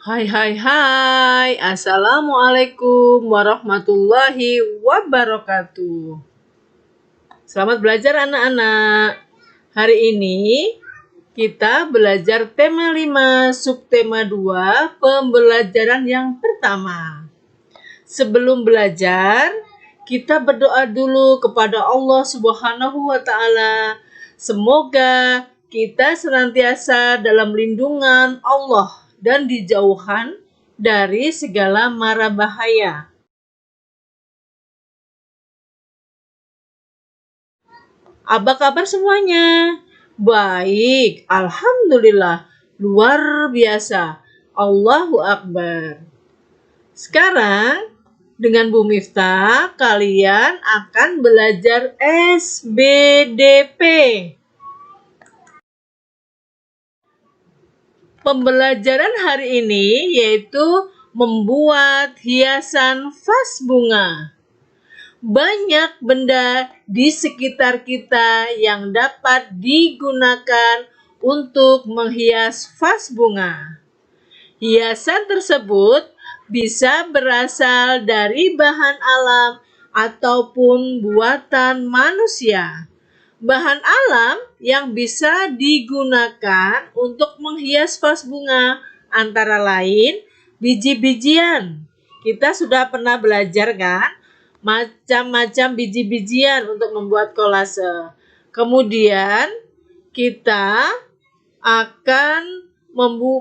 Hai hai hai, Assalamualaikum warahmatullahi wabarakatuh. Selamat belajar anak-anak. Hari ini kita belajar tema 5, subtema 2, pembelajaran yang pertama. Sebelum belajar, kita berdoa dulu kepada Allah Subhanahu wa taala. Semoga kita senantiasa dalam lindungan Allah dan dijauhan dari segala mara bahaya. Apa kabar semuanya? Baik, alhamdulillah. Luar biasa. Allahu Akbar. Sekarang dengan Bu Miftah, kalian akan belajar SBDP. Pembelajaran hari ini yaitu membuat hiasan vas bunga. Banyak benda di sekitar kita yang dapat digunakan untuk menghias vas bunga. Hiasan tersebut bisa berasal dari bahan alam ataupun buatan manusia. Bahan alam yang bisa digunakan untuk menghias vas bunga antara lain biji-bijian. Kita sudah pernah belajar kan? Macam-macam biji-bijian untuk membuat kolase. Kemudian kita akan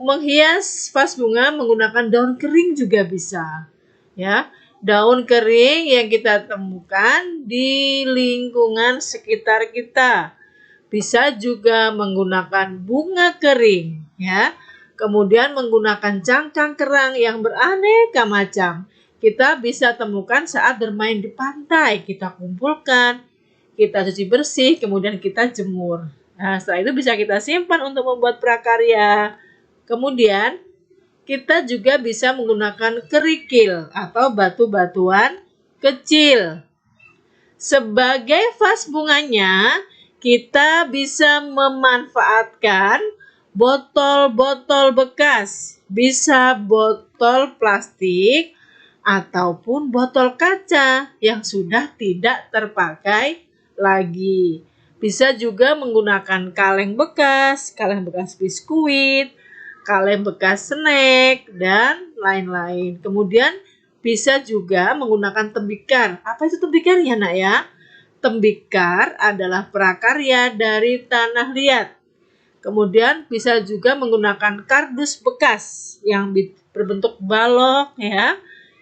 menghias vas bunga menggunakan daun kering juga bisa. Ya, daun kering yang kita temukan di lingkungan sekitar kita. Bisa juga menggunakan bunga kering, ya. Kemudian menggunakan cangkang kerang yang beraneka macam. Kita bisa temukan saat bermain di pantai, kita kumpulkan, kita cuci bersih, kemudian kita jemur. Nah, setelah itu bisa kita simpan untuk membuat prakarya. Kemudian, kita juga bisa menggunakan kerikil atau batu-batuan kecil. Sebagai vas bunganya, kita bisa memanfaatkan botol-botol bekas. Bisa botol plastik ataupun botol kaca yang sudah tidak terpakai lagi. Bisa juga menggunakan kaleng bekas biskuit, kaleng bekas snack, dan lain-lain. Kemudian bisa juga menggunakan tembikar. Apa itu tembikar ya nak ya? Tembikar adalah prakarya dari tanah liat. Kemudian bisa juga menggunakan kardus bekas yang berbentuk balok ya.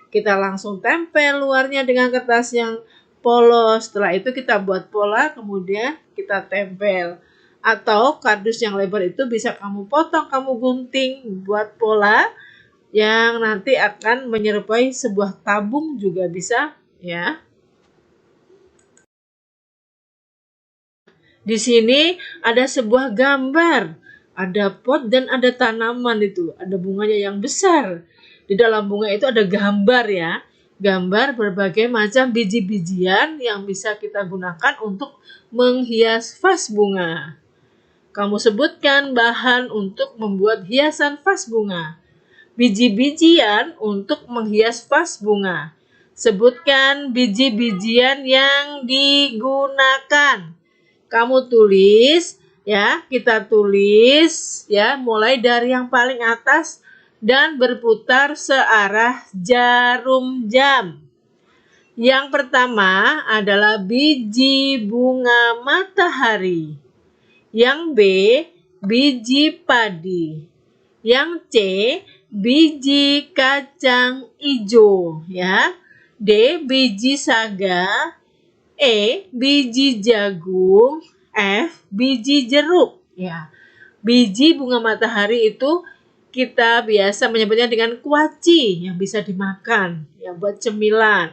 Kita langsung tempel luarnya dengan kertas yang polos. Setelah itu kita buat pola, kemudian kita tempel. Atau kardus yang lebar itu bisa kamu potong, kamu gunting, buat pola yang nanti akan menyerupai sebuah tabung juga bisa ya. Di sini ada sebuah gambar. Ada pot dan ada tanaman itu. Ada bunganya yang besar. Di dalam bunga itu ada gambar ya. Gambar berbagai macam biji-bijian yang bisa kita gunakan untuk menghias vas bunga. Kamu sebutkan bahan untuk membuat hiasan vas bunga. Biji-bijian untuk menghias vas bunga. Sebutkan biji-bijian yang digunakan. Kamu tulis ya, kita tulis ya, mulai dari yang paling atas dan berputar searah jarum jam. Yang pertama adalah biji bunga matahari. Yang B, biji padi. Yang C, biji kacang hijau ya. D, biji saga. E, biji jagung. F, biji jeruk ya. Biji bunga matahari itu kita biasa menyebutnya dengan kuaci yang bisa dimakan ya, buat cemilan.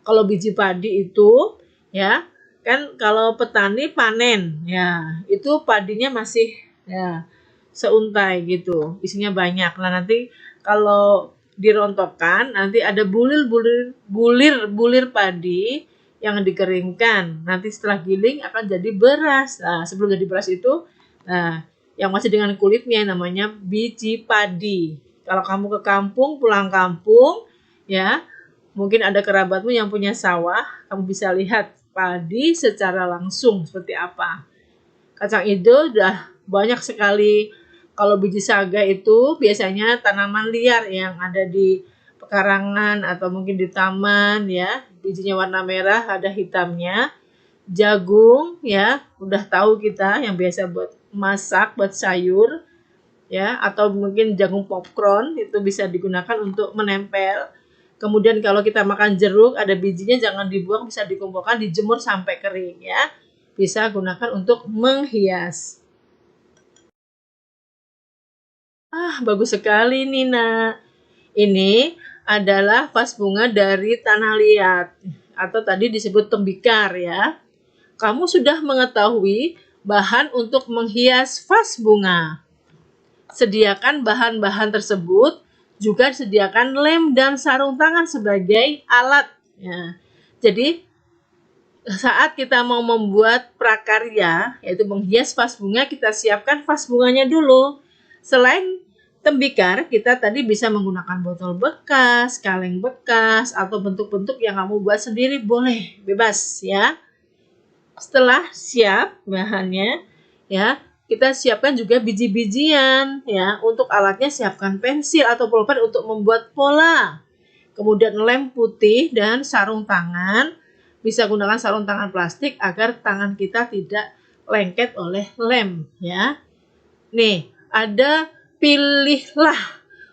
Kalau biji padi itu ya, kan kalau petani panen ya, itu padinya masih ya seuntai gitu, isinya banyak. Nah, nanti kalau dirontokkan nanti ada bulir padi yang dikeringkan. Nanti setelah giling akan jadi beras. Nah, sebelum jadi beras itu, nah, yang masih dengan kulitnya namanya biji padi. Kalau kamu ke kampung, pulang kampung, ya, mungkin ada kerabatmu yang punya sawah, kamu bisa lihat padi secara langsung seperti apa. Kacang hijau udah banyak sekali. Kalau biji saga itu biasanya tanaman liar yang ada di pekarangan atau mungkin di taman ya. Bijinya warna merah, ada hitamnya. Jagung ya, udah tahu kita yang biasa buat masak, buat sayur ya, atau mungkin jagung popcorn itu bisa digunakan untuk menempel. Kemudian kalau kita makan jeruk, ada bijinya jangan dibuang, bisa dikumpulkan, dijemur sampai kering ya. Bisa gunakan untuk menghias. Bagus sekali nih, Nak. Ini adalah vas bunga dari tanah liat atau tadi disebut tembikar ya. Kamu sudah mengetahui bahan untuk menghias vas bunga. Sediakan bahan-bahan tersebut, juga sediakan lem dan sarung tangan sebagai alat. Ya. Jadi saat kita mau membuat prakarya, yaitu menghias vas bunga, kita siapkan vas bunganya dulu. Selain tembikar, kita tadi bisa menggunakan botol bekas, kaleng bekas, atau bentuk-bentuk yang kamu buat sendiri, boleh, bebas ya. Setelah siap bahannya, ya, kita siapkan juga biji-bijian ya. Untuk alatnya siapkan pensil atau pulpen untuk membuat pola. Kemudian lem putih dan sarung tangan. Bisa gunakan sarung tangan plastik agar tangan kita tidak lengket oleh lem ya. Nih, pilihlah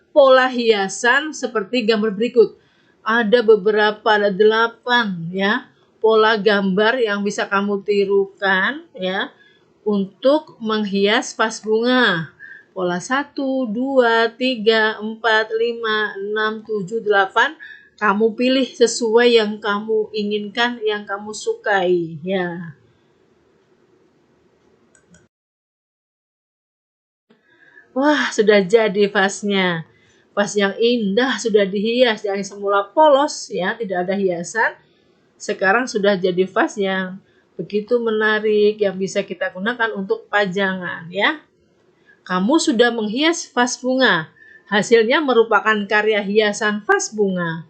pola hiasan seperti gambar berikut. Ada beberapa, ada 8 ya. Pola gambar yang bisa kamu tirukan ya untuk menghias vas bunga. Pola 1, 2, 3, 4, 5, 6, 7, 8. Kamu pilih sesuai yang kamu inginkan, yang kamu sukai ya. Wah, sudah jadi vasnya. Vas yang indah sudah dihias, yang semula polos ya, tidak ada hiasan. Sekarang sudah jadi vas yang begitu menarik yang bisa kita gunakan untuk pajangan ya. Kamu sudah menghias vas bunga. Hasilnya merupakan karya hiasan vas bunga.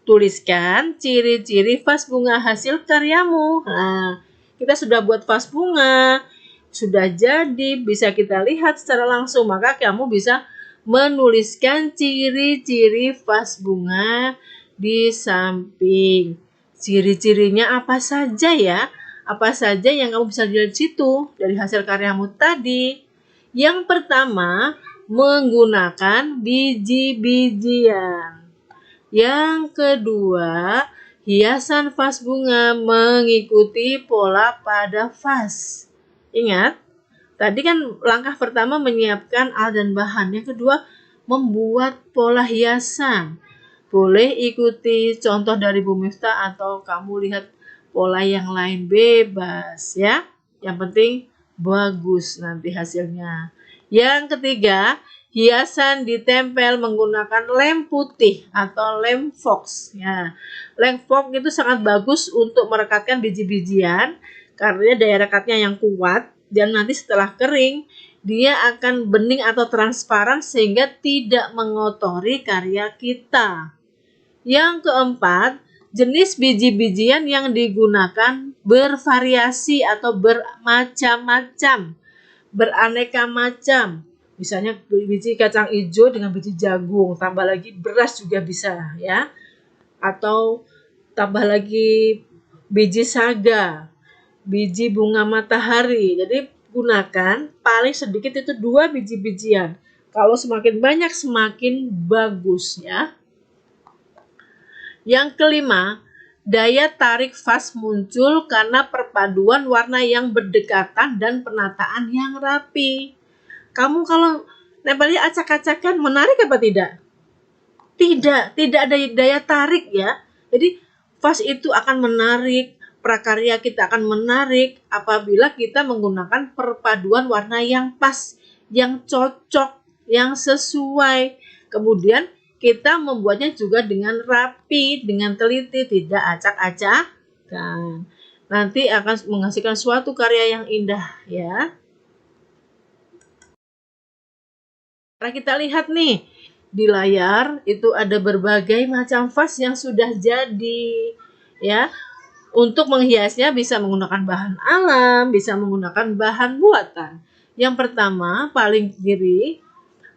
Tuliskan ciri-ciri vas bunga hasil karyamu. Nah, kita sudah buat vas bunga. Sudah jadi, bisa kita lihat secara langsung. Maka kamu bisa menuliskan ciri-ciri vas bunga di samping. Ciri-cirinya apa saja ya? Apa saja yang kamu bisa lihat di situ dari hasil karyamu tadi? Yang pertama, menggunakan biji-bijian. Yang kedua, hiasan vas bunga mengikuti pola pada vas. Ingat, tadi kan langkah pertama menyiapkan alat dan bahan. Yang kedua, membuat pola hiasan. Boleh ikuti contoh dari Bu Miftah atau kamu lihat pola yang lain, bebas ya. Yang penting bagus nanti hasilnya. Yang ketiga, hiasan ditempel menggunakan lem putih atau lem fox ya. Lem fox itu sangat bagus untuk merekatkan biji-bijian karena daya rekatnya yang kuat dan nanti setelah kering dia akan bening atau transparan sehingga tidak mengotori karya kita. Yang keempat, jenis biji-bijian yang digunakan bervariasi atau bermacam-macam, beraneka macam. Misalnya biji kacang hijau dengan biji jagung, tambah lagi beras juga bisa ya. Atau tambah lagi biji saga, biji bunga matahari. Jadi gunakan paling sedikit itu 2 biji-bijian. Kalau semakin banyak semakin bagus ya. Yang kelima, daya tarik vas muncul karena perpaduan warna yang berdekatan dan penataan yang rapi. Kamu kalau nempelnya acak-acakan menarik apa tidak? Tidak ada daya tarik ya. Jadi vas itu akan menarik, prakarya kita akan menarik apabila kita menggunakan perpaduan warna yang pas, yang cocok, yang sesuai. Kemudian kita membuatnya juga dengan rapi, dengan teliti, tidak acak-acakan. Nanti akan menghasilkan suatu karya yang indah ya. Nah, kita lihat nih, di layar itu ada berbagai macam vas yang sudah jadi, ya. Untuk menghiasnya bisa menggunakan bahan alam, bisa menggunakan bahan buatan. Yang pertama, paling kiri,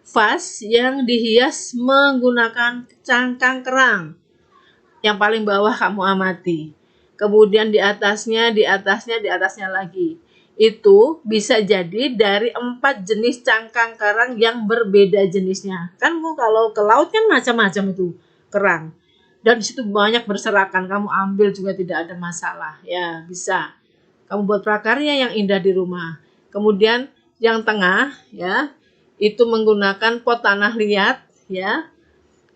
vas yang dihias menggunakan cangkang kerang. Yang paling bawah kamu amati. Kemudian di atasnya lagi. Itu bisa jadi dari 4 jenis cangkang kerang yang berbeda jenisnya. Kan kalau ke laut kan macam-macam itu kerang. Dan di situ banyak berserakan, kamu ambil juga tidak ada masalah. Ya, bisa. Kamu buat prakarya yang indah di rumah. Kemudian yang tengah, ya, itu menggunakan pot tanah liat, ya.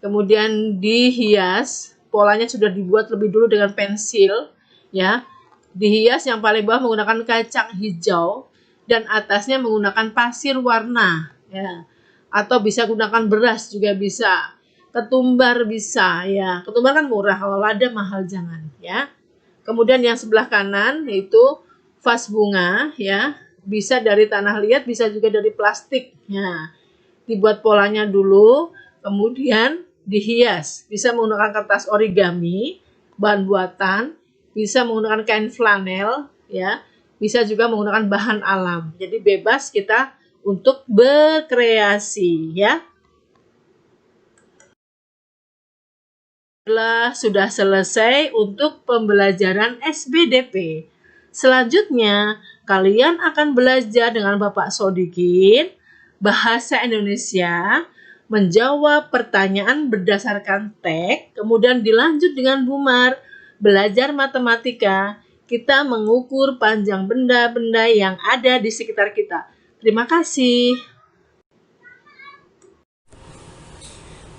Kemudian dihias, polanya sudah dibuat lebih dulu dengan pensil, ya. Dihias yang paling bawah menggunakan kacang hijau dan atasnya menggunakan pasir warna, ya. Atau bisa gunakan beras juga bisa. Ketumbar bisa, ya. Ketumbar kan murah, kalau lada mahal jangan, ya. Kemudian yang sebelah kanan yaitu vas bunga, ya. Bisa dari tanah liat, bisa juga dari plastik. Ya. Dibuat polanya dulu, kemudian dihias. Bisa menggunakan kertas origami, bahan buatan, bisa menggunakan kain flanel, ya. Bisa juga menggunakan bahan alam. Jadi bebas kita untuk berkreasi, ya. Sudah selesai untuk pembelajaran SBDP. Selanjutnya, kalian akan belajar dengan Bapak Sodikin bahasa Indonesia, menjawab pertanyaan berdasarkan teks, kemudian dilanjut dengan Bumar, belajar matematika, kita mengukur panjang benda-benda yang ada di sekitar kita. Terima kasih.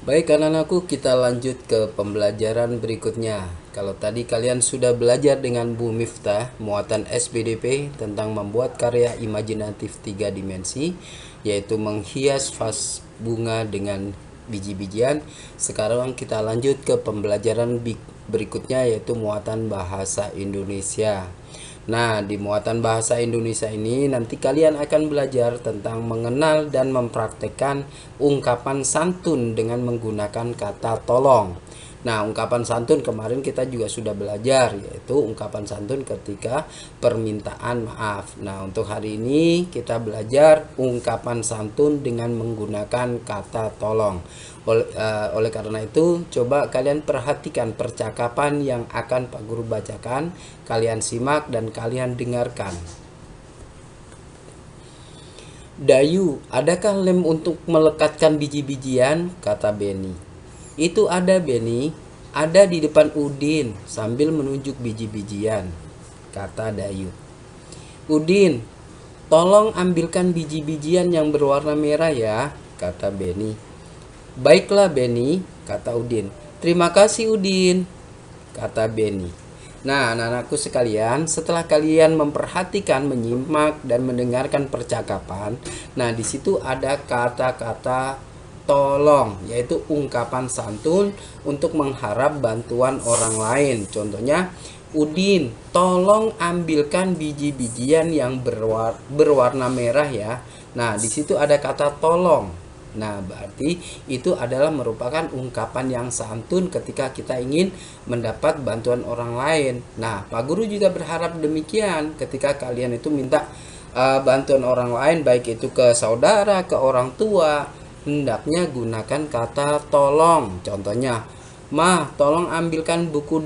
Baik anak-anakku, kita lanjut ke pembelajaran berikutnya. Kalau tadi kalian sudah belajar dengan Bu Miftah muatan SBDP tentang membuat karya imajinatif 3 dimensi, yaitu menghias vas bunga dengan biji-bijian. Sekarang kita lanjut ke pembelajaran berikutnya, yaitu muatan bahasa Indonesia. Nah, di muatan bahasa Indonesia ini nanti kalian akan belajar tentang mengenal dan mempraktekkan ungkapan santun dengan menggunakan kata tolong. Nah, ungkapan santun kemarin kita juga sudah belajar, yaitu ungkapan santun ketika permintaan maaf. Nah, untuk hari ini kita belajar ungkapan santun dengan menggunakan kata tolong. Oleh karena itu, coba kalian perhatikan percakapan yang akan Pak Guru bacakan, kalian simak dan kalian dengarkan. Dayu, adakah lem untuk melekatkan biji-bijian? Kata Beni. Itu ada, Beni. Ada di depan Udin, sambil menunjuk biji-bijian, kata Dayu. Udin, tolong ambilkan biji-bijian yang berwarna merah ya, kata Beni. Baiklah Beni, kata Udin. Terima kasih Udin, kata Beni. Nah, anak-anakku sekalian, setelah kalian memperhatikan, menyimak dan mendengarkan percakapan, nah di situ ada kata-kata tolong, yaitu ungkapan santun untuk mengharap bantuan orang lain. Contohnya, Udin, tolong ambilkan biji-bijian yang berwarna merah ya. Nah, di situ ada kata tolong. Nah, berarti itu adalah merupakan ungkapan yang santun ketika kita ingin mendapat bantuan orang lain. Nah, Pak Guru juga berharap demikian ketika kalian itu minta bantuan orang lain, baik itu ke saudara, ke orang tua, hendaknya gunakan kata tolong. Contohnya, Ma, tolong ambilkan buku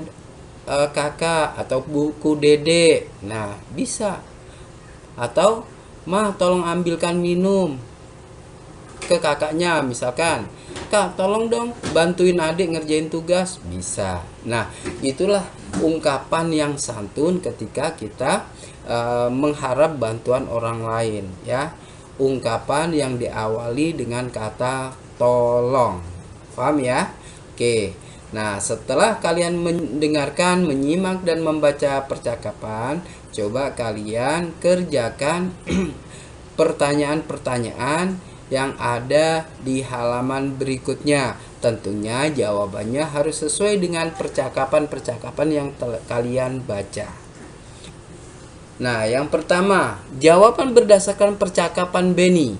kakak atau buku dede. Nah, bisa. Atau, Ma, tolong ambilkan minum ke kakaknya, misalkan, Kak tolong dong bantuin adik ngerjain tugas, bisa. Nah, itulah ungkapan yang santun ketika kita mengharap bantuan orang lain ya. Ungkapan yang diawali dengan kata tolong, paham ya? Oke, nah setelah kalian mendengarkan, menyimak dan membaca percakapan, coba kalian kerjakan pertanyaan-pertanyaan yang ada di halaman berikutnya. Tentunya jawabannya harus sesuai dengan percakapan-percakapan yang kalian baca. Nah, yang pertama, jawaban berdasarkan percakapan Beni.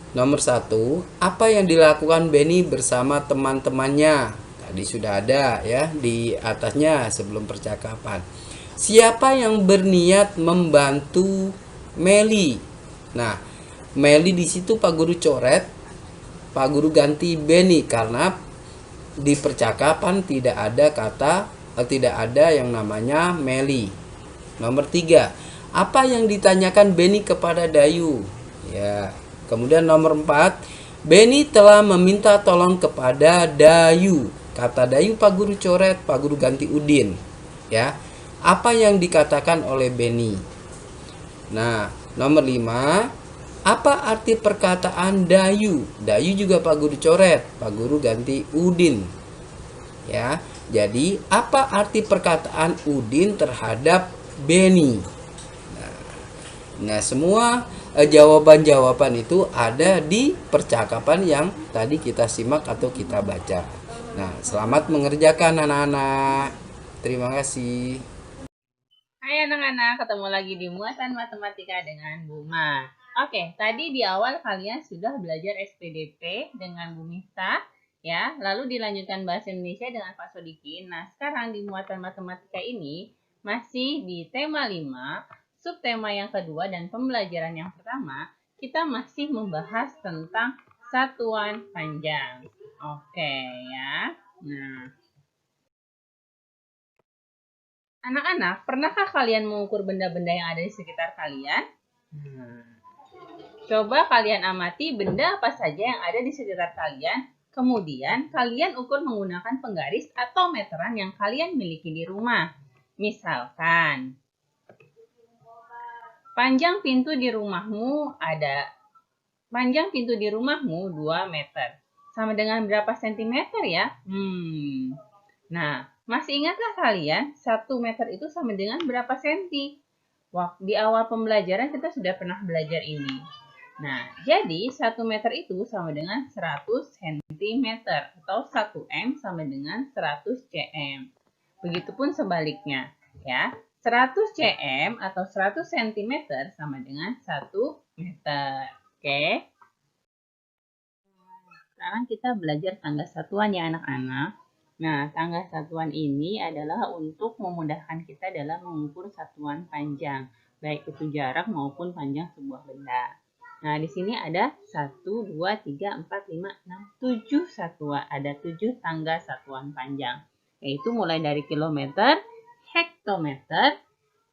Nomor 1, apa yang dilakukan Benny bersama teman-temannya? Tadi sudah ada ya di atasnya sebelum percakapan. Siapa yang berniat membantu Meli? Nah, Meli di situ Pak Guru coret, Pak Guru ganti Benny karena di percakapan tidak ada yang namanya Meli. Nomor 3, apa yang ditanyakan Benny kepada Dayu? Ya. Kemudian nomor 4, Benny telah meminta tolong kepada Dayu. Kata Dayu Pak Guru coret, Pak Guru ganti Udin. Ya. Apa yang dikatakan oleh Benny? Nah, nomor 5, apa arti perkataan Dayu? Dayu juga Pak Guru coret, Pak Guru ganti Udin. Ya. Jadi, apa arti perkataan Udin terhadap Benny? Nah, semua jawaban-jawaban itu ada di percakapan yang tadi kita simak atau kita baca. Nah, selamat mengerjakan anak-anak. Terima kasih. Hai anak-anak, ketemu lagi di Muatan Matematika dengan Buma. Oke, tadi di awal kalian sudah belajar SPDP dengan Bu Miftah, ya. Lalu dilanjutkan Bahasa Indonesia dengan Pak Sodikin. Nah, sekarang di Muatan Matematika ini masih di tema 5, subtema yang kedua dan pembelajaran yang pertama, kita masih membahas tentang satuan panjang. Oke, ya. Nah, anak-anak, pernahkah kalian mengukur benda-benda yang ada di sekitar kalian? Coba kalian amati benda apa saja yang ada di sekitar kalian, kemudian kalian ukur menggunakan penggaris atau meteran yang kalian miliki di rumah. Misalkan, panjang pintu di rumahmu 2 meter. Sama dengan berapa sentimeter ya? Nah, masih ingatkah kalian 1 meter itu sama dengan berapa senti? Di awal pembelajaran kita sudah pernah belajar ini. Nah, jadi 1 meter itu sama dengan 100 cm atau 1 M sama dengan 100 cm. Begitupun sebaliknya, ya. 100 cm atau 100 cm sama dengan 1 meter. Oke. Sekarang kita belajar tangga satuan ya anak-anak. Nah, tangga satuan ini adalah untuk memudahkan kita dalam mengukur satuan panjang, baik itu jarak maupun panjang sebuah benda. Nah, di sini ada 1, 2, 3, 4, 5, 6, 7 satuan. Ada 7 tangga satuan panjang, yaitu mulai dari kilometer, hektometer,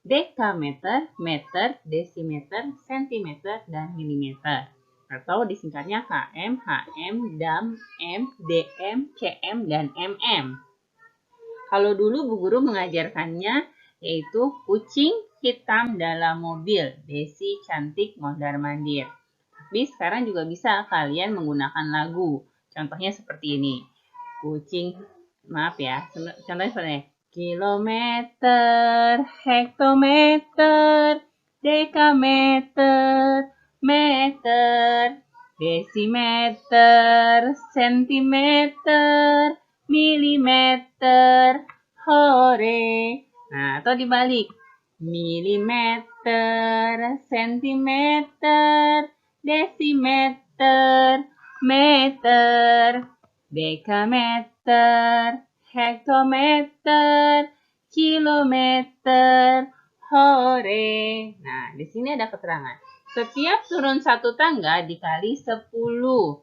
dekameter, meter, desimeter, sentimeter, dan milimeter. Atau disingkatnya km, hm, dam, m, dm, cm, dan mm. Kalau dulu Bu Guru mengajarkannya yaitu kucing hitam dalam mobil, Desi cantik mondar-mandir. Tapi sekarang juga bisa kalian menggunakan lagu. Contohnya seperti ini. Contohnya seperti ini. Kilometer, hektometer, dekameter, meter, desimeter, sentimeter, milimeter, hore. Nah, atau dibalik. Milimeter, sentimeter, desimeter, meter, dekameter, hektometer, kilometer, hore. Nah, di sini ada keterangan. Setiap turun 1 tangga dikali 10.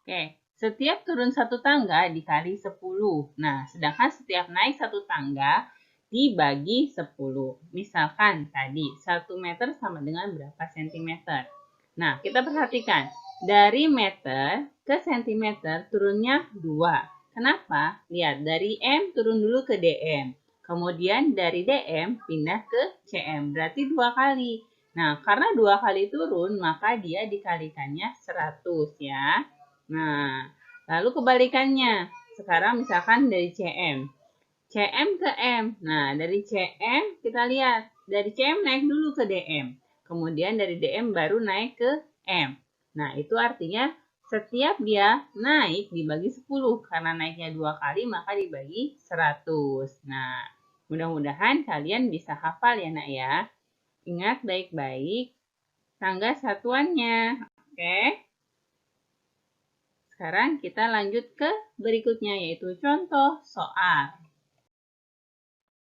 Oke, setiap turun 1 tangga dikali 10. Nah, sedangkan setiap naik 1 tangga dibagi 10. Misalkan tadi 1 meter sama dengan berapa sentimeter. Nah, kita perhatikan. Dari meter ke sentimeter turunnya 2. Kenapa? Lihat, dari M turun dulu ke DM. Kemudian dari DM pindah ke CM. Berarti 2 kali. Nah, karena 2 kali turun, maka dia dikalikannya 100 ya. Nah, lalu kebalikannya. Sekarang misalkan dari CM. CM ke M. Nah, dari CM kita lihat. Dari CM naik dulu ke DM. Kemudian dari DM baru naik ke M. Nah, itu artinya setiap dia naik dibagi 10. Karena naiknya 2 kali, maka dibagi 100. Nah, mudah-mudahan kalian bisa hafal ya nak ya. Ingat baik-baik tangga satuannya. Oke. sekarang kita lanjut ke berikutnya, yaitu contoh soal.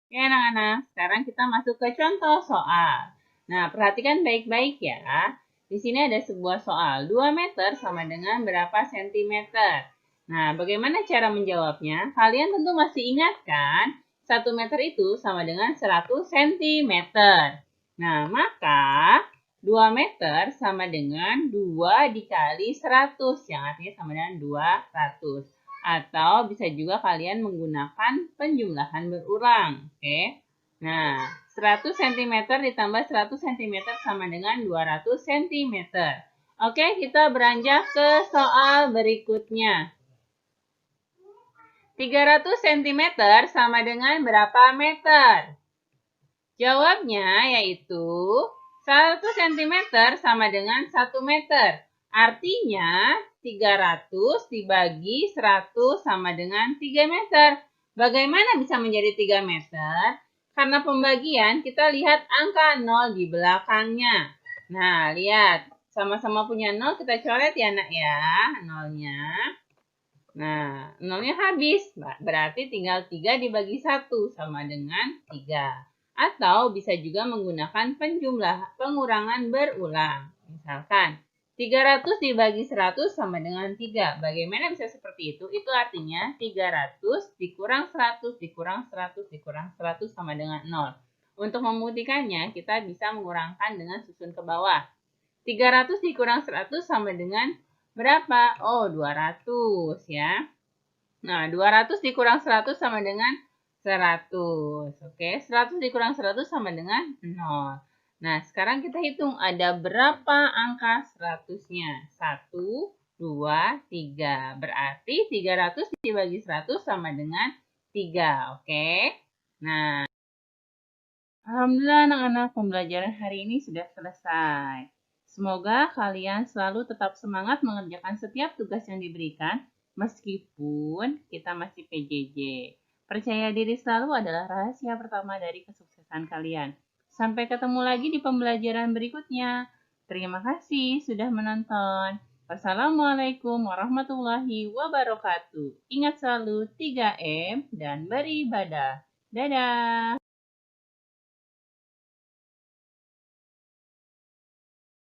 Oke anak-anak, sekarang kita masuk ke contoh soal. Nah, perhatikan baik-baik ya. Di sini ada sebuah soal, 2 meter sama dengan berapa sentimeter? Nah, bagaimana cara menjawabnya? Kalian tentu masih ingat kan? 1 meter itu sama dengan 100 sentimeter. Nah, maka 2 meter sama dengan 2 dikali 100, yang artinya sama dengan 200. Atau bisa juga kalian menggunakan penjumlahan berulang. Oke. Nah, 100 cm ditambah 100 cm sama dengan 200 cm. Oke, kita beranjak ke soal berikutnya. 300 cm sama dengan berapa meter? Jawabnya yaitu 100 cm sama dengan 1 meter. Artinya 300 dibagi 100 sama dengan 3 meter. Bagaimana bisa menjadi 3 meter? Karena pembagian kita lihat angka 0 di belakangnya. Nah, lihat. Sama-sama punya 0 kita coret ya nak ya. Nolnya. Nah, nolnya habis. Berarti tinggal 3 dibagi 1 sama dengan 3. Atau bisa juga menggunakan pengurangan berulang. Misalkan 300 dibagi 100 sama dengan 3. Bagaimana bisa seperti itu? Itu artinya 300 dikurang 100 dikurang 100 dikurang 100 sama dengan 0. Untuk membuktikannya, kita bisa mengurangkan dengan susun ke bawah. 300 dikurang 100 sama dengan berapa? Oh, 200 ya. Nah, 200 dikurang 100 sama dengan 100. Oke, 100 dikurang 100 sama dengan 0. Nah, sekarang kita hitung ada berapa angka 100-nya. 1, 2, 3. Berarti 300 dibagi 100 sama dengan 3. Oke. Nah, alhamdulillah anak-anak, pembelajaran hari ini sudah selesai. Semoga kalian selalu tetap semangat mengerjakan setiap tugas yang diberikan meskipun kita masih PJJ. Percaya diri selalu adalah rahasia pertama dari kesuksesan kalian. Sampai ketemu lagi di pembelajaran berikutnya. Terima kasih sudah menonton. Wassalamualaikum warahmatullahi wabarakatuh. Ingat selalu 3M dan beribadah. Dadah!